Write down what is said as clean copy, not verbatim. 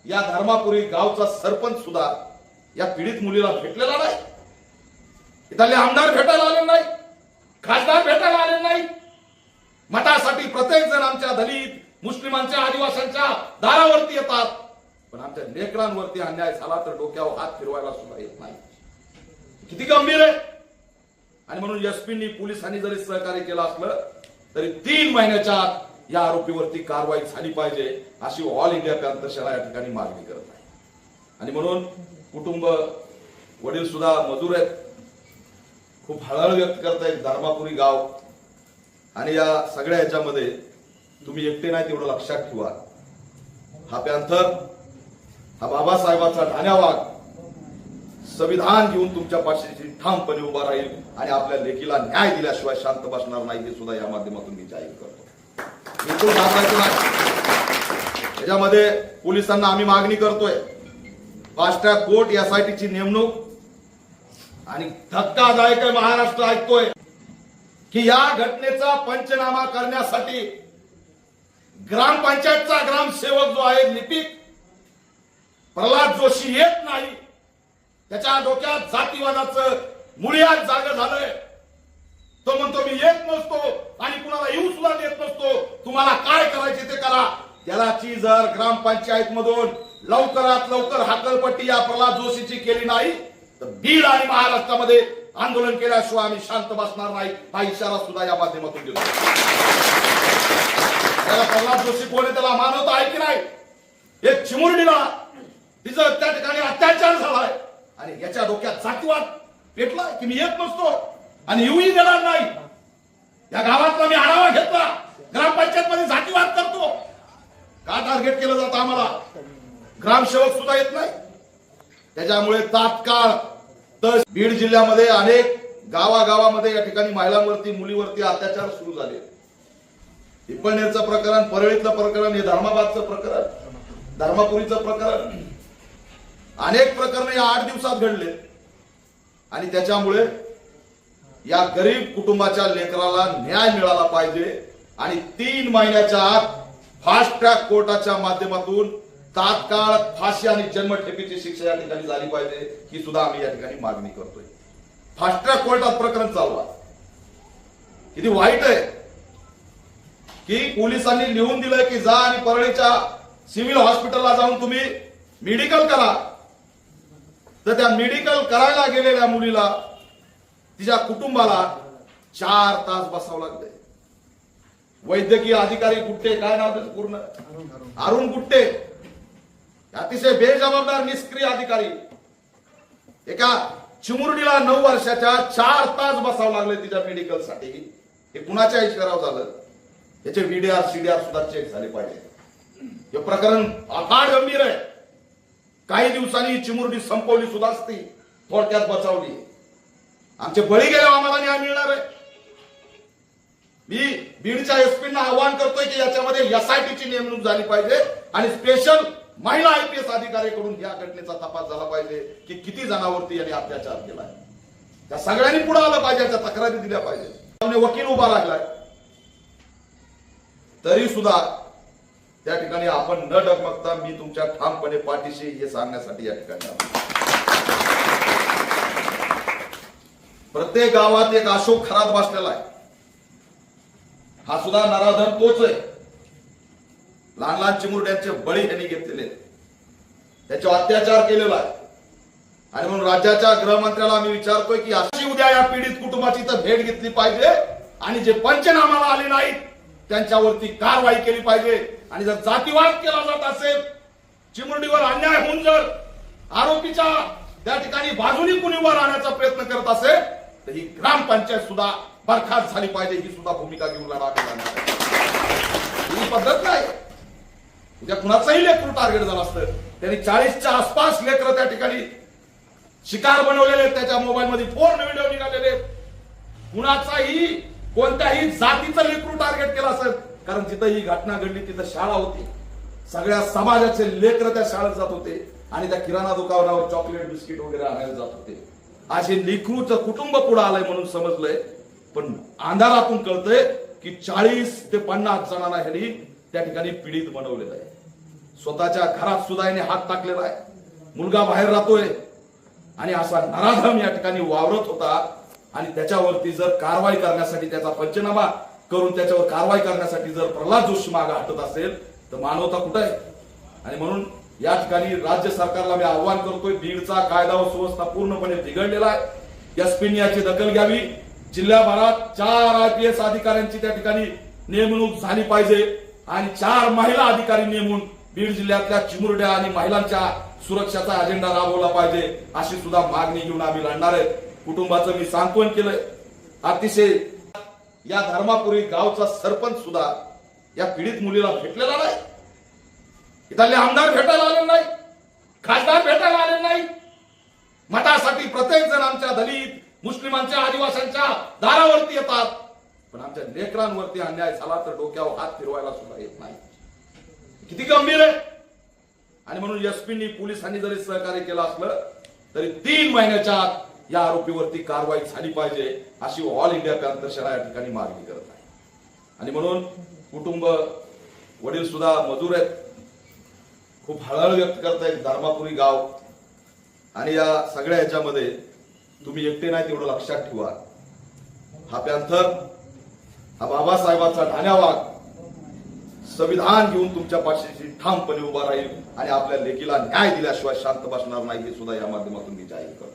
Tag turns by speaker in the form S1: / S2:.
S1: या धर्मापुरी गावचा सरपंच सुद्धा या पीडित मुलीला भेटलेला नाही. इथले आमदार भेटायला आले नाही, खासदार भेटायला आले नाही. मठासाठी प्रत्येक जण आमच्या दलित मुस्लिमांच्या आदिवासींच्या दारावरती येतात, पण आमच्या लेकरांवरती अन्याय झाला तर डोक्यावर हात फिरवायला सुद्धा येत नाही. किती गंभीर आहे. आणि म्हणून एसपींनी पोलिसांनी जरी सहकार्य केलं असलं तरी 3 महिन्याच्या आत या आरोपीवरती कारवाई झाली पाहिजे अशी ऑल इंडिया पॅंथर सेना या ठिकाणी मागणी करत आहे. आणि म्हणून कुटुंब, वडील सुद्धा मजूर आहेत, खूप हळहळ व्यक्त करत आहेत. धर्मापुरी गाव आणि या सगळ्या ह्याच्यामध्ये तुम्ही एकटे नाही तेवढं लक्षात ठेवा. हा पॅंथर, हा बाबासाहेबांचा ठाण्या वाघ संविधान घेऊन तुमच्या पाठीशी ठामपणे उभा राहील आणि आपल्या लेकीला न्याय दिल्याशिवाय शांत बसणार नाही हे सुद्धा या माध्यमातून मी जाहीर करतो. बिलकुल घाबरायचं नाही. त्याच्यामध्ये पोलिसांना आम्ही मागणी करतोय, फास्ट ट्रॅक कोर्ट एसआयटीची नेमणूक. आणि धक्कादायक आहे, महाराष्ट्र ऐकतोय की या घटनेचा पंचनामा करण्यासाठी ग्रामपंचायतचा ग्रामसेवक जो आहे लिपिक प्रल्हाद जोशी येत नाही. त्याच्या डोक्यात जातीवादाचं मुळीयात जागं झालंय. तो म्हणतो मी येत नसतो आणि कुणाला येऊ सुद्धा देत नसतो, तुम्हाला काय करायचे ते करा. त्याची जर ग्रामपंचायत मधून लवकरात लवकर हाकलपट्टी या प्रल्हाद जोशीची केली नाही तर बीड आणि महाराष्ट्रामध्ये आंदोलन केल्याशिवाय आम्ही शांत बसणार नाही हा इशारा सुद्धा या माध्यमातून देतो. त्याला प्रल्हाद जोशी कोण आहे त्याला मानवता आहे की नाही. एक चिमुरडीला तिचं त्या ठिकाणी अत्याचार झालाय आणि याच्या डोक्यात जातीवाद पेटला की मी येत नसतो आणि येऊही देणार नाही. या गावातला मी आढावा घेतला, ग्रामपंचायत मध्ये जातीवाद करतो का टार्गेट केलं जातं आम्हाला. ग्रामसेवक सुद्धा येत नाही. त्याच्यामुळे तात्काळ तर बीड जिल्ह्यामध्ये अनेक गावागावामध्ये या ठिकाणी महिलांवरती मुलीवरती अत्याचार सुरू झाले. पिंपळनेरचं प्रकरण, परळीतलं प्रकरण, हे धर्माबादचं प्रकरण, धर्मापुरीचं प्रकरण, अनेक प्रकरण या 8 दिवसात घडले. आणि त्याच्यामुळे या गरीब कुटुंबाच्या लेकराला न्याय मिळाला पाहिजे आणि 3 महिन्याच्या आत फास्ट ट्रॅक कोर्टाच्या माध्यमातून तात्काळ फाशी आणि जन्मठेपेची शिक्षा या ठिकाणी झाली पाहिजे ही सुद्धा आम्ही या ठिकाणी मागणी करतोय. फास्ट ट्रॅक कोर्टात प्रकरण चालू आहे. किती वाईट आहे की पोलिसांनी लिहून दिलंय की जा आणि परळीच्या सिव्हिल हॉस्पिटलला जाऊन तुम्ही मेडिकल करा. तर त्या मेडिकल करायला गेलेल्या मुलीला, तिच्या कुटुंबाला 4 तास बसावं लागले. वैद्यकीय अधिकारी गुट्टे, काय नाव त्याचं पूर्ण, अरुण गुट्टे, अतिशय बेजबाबदार निष्क्रिय अधिकारी, एका चिमुरडीला 9 वर्षाच्या 4 तास बसावं लागले तिच्या मेडिकल साठी. हे कुणाच्या इशारावर झालं याचे व्हीडीआर सीडीआर सुद्धा चेक झाले पाहिजे. हे प्रकरण अफाट गंभीर आहे. काही दिवसांनी चिमुरडी संपवली सुद्धा असती, थोडक्यात बचावली. आमचे बळी गेल्यावर आम्हाला न्याय मिळणार आहे. मी बीडच्या एसपींना आवाहन करतोय की याच्यामध्ये एसआयटीची नेमणूक झाली पाहिजे आणि स्पेशल महिला आयपीएस अधिकाऱ्याकडून या घटनेचा तपास झाला पाहिजे की किती जणांवरती यांनी अत्याचार केलाय. त्या सगळ्यांनी पुढे आलं पाहिजे, त्या तक्रारी दिल्या पाहिजे. वकील उभा राहिलाय तरी सुद्धा त्या ठिकाणी आपण न डगमगता मी तुमच्या ठामपणे पाठीशी हे सांगण्यासाठी या ठिकाणी आलो. प्रत्येक गावात एक अशोक खरात बसलेला आहे. हा सुद्धा नराधम तोच आहे. लहान लहान चिमुरड्यांचे बळी त्यांनी घेतलेले, त्याच्यावर अत्याचार केलेला आहे. आणि म्हणून राज्याच्या गृहमंत्र्याला आम्ही विचारतोय की अशी उद्या या पीडित कुटुंबाची तर भेट घेतली पाहिजे आणि जे पंचनामाला आले नाहीत त्यांच्यावरती कारवाई केली पाहिजे. आणि जर जातीवाद केला जात असेल, चिमुरडीवर अन्याय होऊन जर आरोपीच्या त्या ठिकाणी बाजूनी कुणी उभा राहण्याचा प्रयत्न करत असेल तर ही ग्रामपंचायत सुद्धा बरखास्त झाली पाहिजे, ही सुद्धा भूमिका घेऊन लढा केला. ही पद्धत नाही. उद्या कुणाचंही लेकरू टार्गेट झालं असतं. त्यांनी 40च्या आसपास लेकरं त्या ठिकाणी शिकार बनवलेले, त्याच्या मोबाईल मध्ये फोन व्हिडिओ निघालेले. कुणाचाही कोणत्याही जातीचं लेकरू टार्गेट केलं असेल, कारण जिथं ही घटना घडली तिथं शाळा होती. सगळ्या समाजाचे लेकरं त्या शाळेत जात होते आणि त्या किराणा दुकानावर चॉकलेट बिस्किट वगैरे आणायला जात होते. आज हे लेकरूचं कुटुंब पुढे आलंय म्हणून समजलंय, पण अंधारातून कळतंय की 40 ते 50 जणांना ह्यांनी त्या ठिकाणी पीडित बनवलेलं आहे. स्वतःच्या घरात सुद्धा याने हात टाकलेला आहे. मुलगा बाहेर राहतोय आणि असा नराधम या ठिकाणी वावरत होता. आणि त्याच्यावरती जर कारवाई करण्यासाठी त्याचा पंचनामा करून त्याच्यावर कारवाई करण्यासाठी जर प्रल्हाद जोशी मागे हटत असेल तर मानवता कुठे आहे? आणि म्हणून या ठिकाणी राज्य सरकारला मी आव्हान करतोय, बीडचा कायदा व सुव्यवस्था पूर्णपणे बिघडलेला आहे. एसपीने याची दखल घ्यावी. जिल्ह्याभरात 4 IPS अधिकाऱ्यांची त्या ठिकाणी नेमणूक झाली पाहिजे आणि 4 महिला अधिकारी नेमून बीड जिल्ह्यातल्या चिमुरड्या आणि महिलांच्या सुरक्षेचा अजेंडा राबवला पाहिजे अशी सुद्धा मागणी घेऊन आम्ही लढणार आहे. कुटुंबाचं मी सांत्वन केलंय. अतिशय या धर्मापुरी गावचा सरपंच सुद्धा या पीडित मुलीला भेटलेला नाही. इथले आमदार भेटायला आले नाही, खासदार भेटायला आले नाही. मठासाठी प्रत्येक जण आमच्या दलित मुस्लिमांच्या आदिवासींच्या दारावरती येतात, पण आमच्या लेकरांवरती अन्याय झाला तर डोक्यावर हात फिरवायला सुद्धा येत नाही. किती गंभीर आहे. आणि म्हणून एसपीनी पोलिसांनी जरी सहकार्य केलं असलं तरी 3 महिन्याच्या आत या आरोपीवरती कारवाई झाली पाहिजे अशी ऑल इंडिया पॅंथर सेना या ठिकाणी मागणी करत आहे. आणि म्हणून कुटुंब, वडील सुद्धा मजूर आहेत, खूप हळहळ व्यक्त करत आहेत. धर्मापुरी गाव आणि या सगळ्या ह्याच्यामध्ये तुम्ही एकटे नाही तेवढं लक्षात ठेवा. हा पॅंथर, हा बाबासाहेबांचा ठाण्या वाघ संविधान घेऊन तुमच्या पाठीशी ठामपणे उभा राहील आणि आपल्या लेकीला न्याय दिल्याशिवाय शांत बसणार नाही हे सुद्धा या माध्यमातून मी जाहीर करतो.